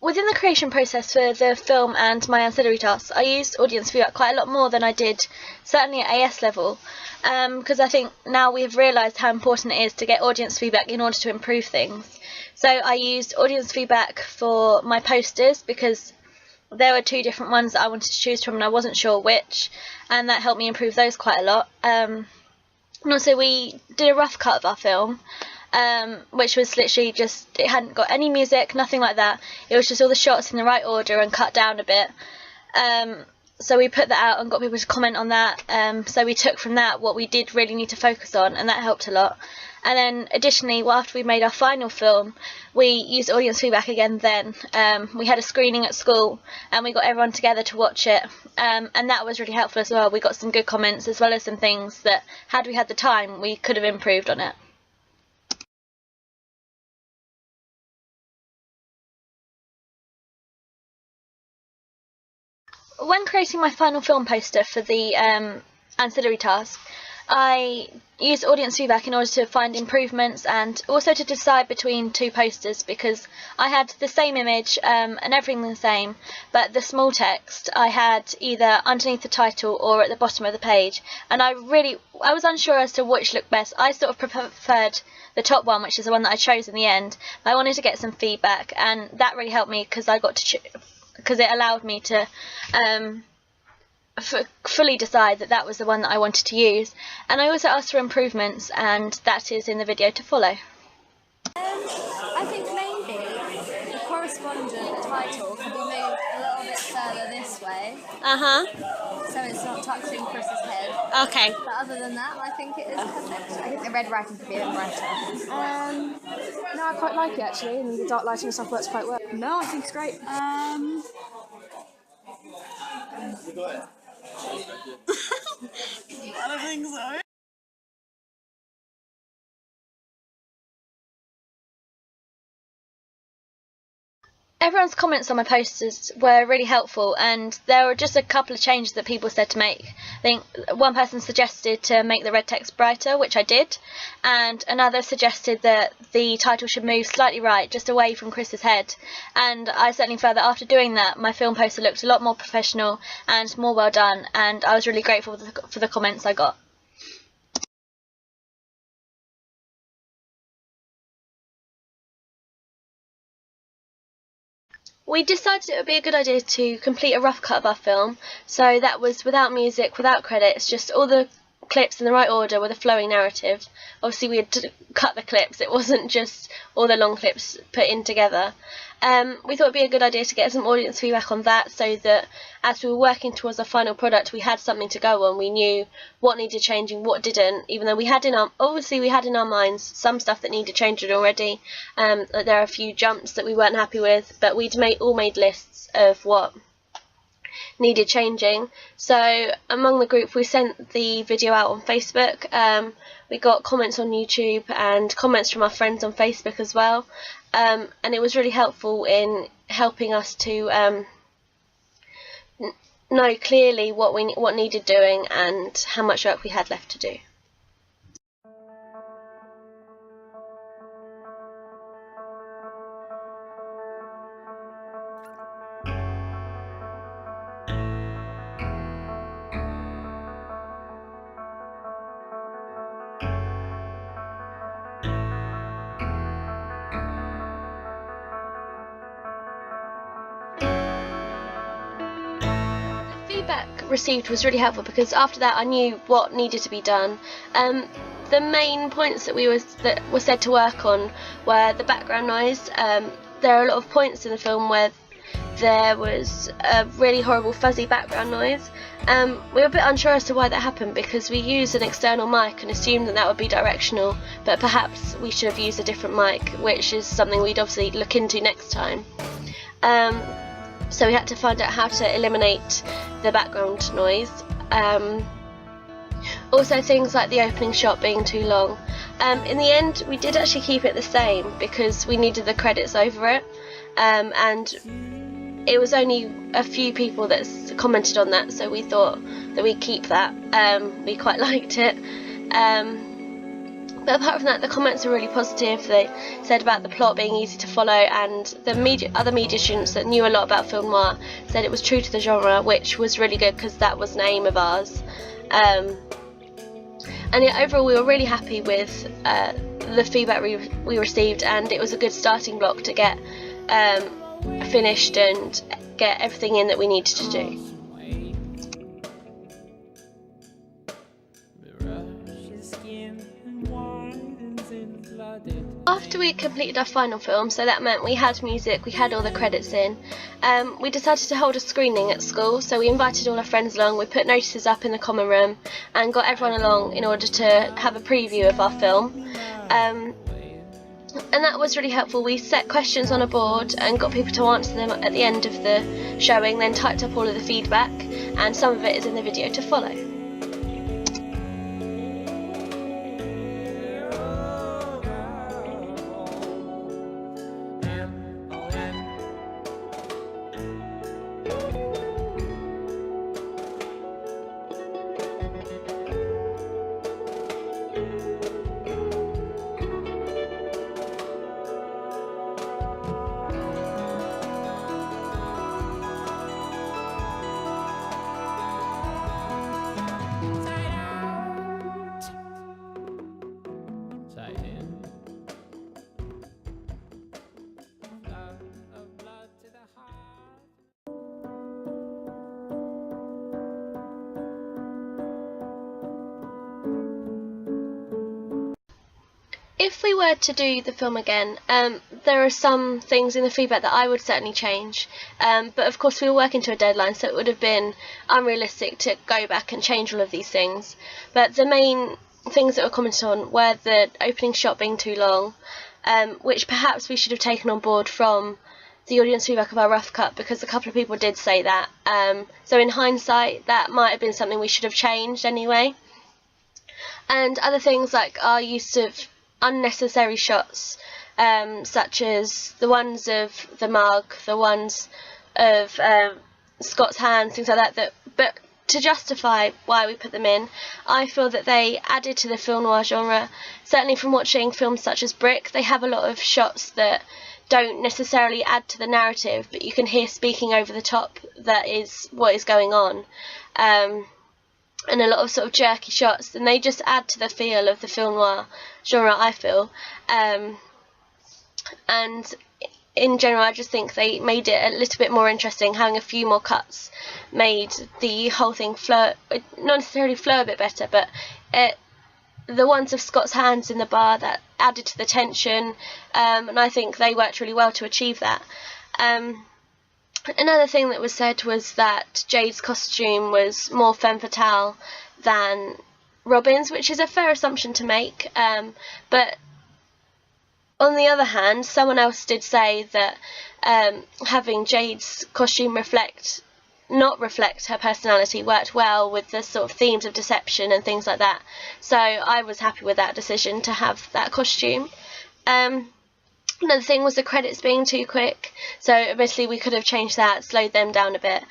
Within the creation process for the film and my ancillary tasks, I used audience feedback quite a lot more than I did certainly at AS level, because I think now we've realised how important it is to get audience feedback in order to improve things. So I used audience feedback for my posters because there were 2 different ones that I wanted to choose from and I wasn't sure which, and that helped me improve those quite a lot. And also we did a rough cut of our film, which was literally just, it hadn't got any music, nothing like that. It was just all the shots in the right order and cut down a bit. So we put that out and got people to comment on that. So we took from that what we did really need to focus on, and that helped a lot. And then additionally, after we made our final film, we used audience feedback again then. We had a screening at school and we got everyone together to watch it, and that was really helpful as well. We got some good comments as well as some things that, had we had the time, we could have improved on it. When creating my final film poster for the ancillary task, I used audience feedback in order to find improvements and also to decide between 2 posters, because I had the same image and everything the same, but the small text I had either underneath the title or at the bottom of the page, and I was unsure as to which looked best. I sort of preferred the top one, which is the one that I chose in the end. I wanted to get some feedback, and that really helped me because I got to because it allowed me to fully decide that that was the one that I wanted to use. And I also asked for improvements, and that is in the video to follow. I think maybe the correspondent title could be moved a little bit further this way. So it's not touching Chris's head. Okay. But other than that, I think it is perfect. I think the red writing could be a bit brighter. No, I quite like it actually, and the dark lighting and stuff works quite well. No, I think it's great. I don't think so. Everyone's comments on my posters were really helpful, and there were just a couple of changes that people said to make. I think one person suggested to make the red text brighter, which I did, and another suggested that the title should move slightly right, just away from Chris's head. And I certainly felt that after doing that, my film poster looked a lot more professional and more well done, and I was really grateful for the comments I got. We decided it would be a good idea to complete a rough cut of our film, so that was without music, without credits, just all the clips in the right order with a flowing narrative. Obviously we had to cut the clips, it wasn't just all the long clips put in together. We thought it would be a good idea to get some audience feedback on that, so that as we were working towards our final product we had something to go on. We knew what needed changing, what didn't, even though we had in our minds some stuff that needed changing already. There are a few jumps that we weren't happy with, but we'd all made lists of what needed changing. So among the group we sent the video out on Facebook. We got comments on YouTube and comments from our friends on Facebook as well, and it was really helpful in helping us to know clearly what needed doing and how much work we had left to do. Feedback received was really helpful because after that I knew what needed to be done. The main points that were said to work on were the background noise. There are a lot of points in the film where there was a really horrible fuzzy background noise. We were a bit unsure as to why that happened because we used an external mic and assumed that would be directional, but perhaps we should have used a different mic, which is something we'd obviously look into next time. So we had to find out how to eliminate the background noise. Also things like the opening shot being too long. In the end we did actually keep it the same because we needed the credits over it, and it was only a few people that commented on that, so we thought that we'd keep that. We quite liked it. But apart from that, the comments were really positive. They said about the plot being easy to follow, and the other media students that knew a lot about film noir said it was true to the genre, which was really good because that was an aim of ours. And yeah, overall we were really happy with the feedback we received, and it was a good starting block to get finished and get everything in that we needed to do. After we completed our final film, so that meant we had music, we had all the credits in, we decided to hold a screening at school. So we invited all our friends along, we put notices up in the common room and got everyone along in order to have a preview of our film. And that was really helpful. We set questions on a board and got people to answer them at the end of the showing, then typed up all of the feedback, and some of it is in the video to follow. If we were to do the film again, there are some things in the feedback that I would certainly change, but of course we were working to a deadline, so it would have been unrealistic to go back and change all of these things. But the main things that were commented on were the opening shot being too long, which perhaps we should have taken on board from the audience feedback of our rough cut, because a couple of people did say that. So in hindsight, that might have been something we should have changed anyway. And other things like our use of unnecessary shots, such as the ones of the mug, the ones of Scott's hands, things like that, but to justify why we put them in, I feel that they added to the film noir genre. Certainly from watching films such as Brick, they have a lot of shots that don't necessarily add to the narrative, but you can hear speaking over the top that is what is going on. And a lot of sort of jerky shots, and they just add to the feel of the film noir genre, I feel. And in general, I just think they made it a little bit more interesting. Having a few more cuts made the whole thing flow, not necessarily flow a bit better, but the ones of Scott's hands in the bar, that added to the tension, and I think they worked really well to achieve that. Another thing that was said was that Jade's costume was more femme fatale than Robin's, which is a fair assumption to make, but on the other hand, someone else did say that having Jade's costume not reflect her personality worked well with the sort of themes of deception and things like that. So I was happy with that decision to have that costume. Another thing was the credits being too quick, so obviously we could have changed that, slowed them down a bit.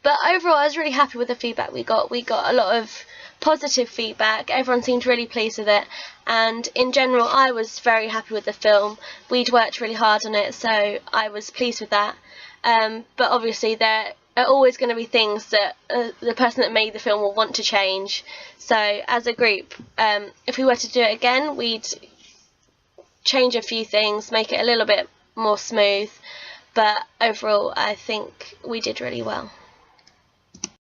But overall, I was really happy with the feedback we got. We got a lot of positive feedback, everyone seemed really pleased with it, and in general I was very happy with the film. We'd worked really hard on it, so I was pleased with that. But obviously there are always going to be things that the person that made the film will want to change. So as a group, if we were to do it again, we'd change a few things, make it a little bit more smooth, but overall I think we did really well.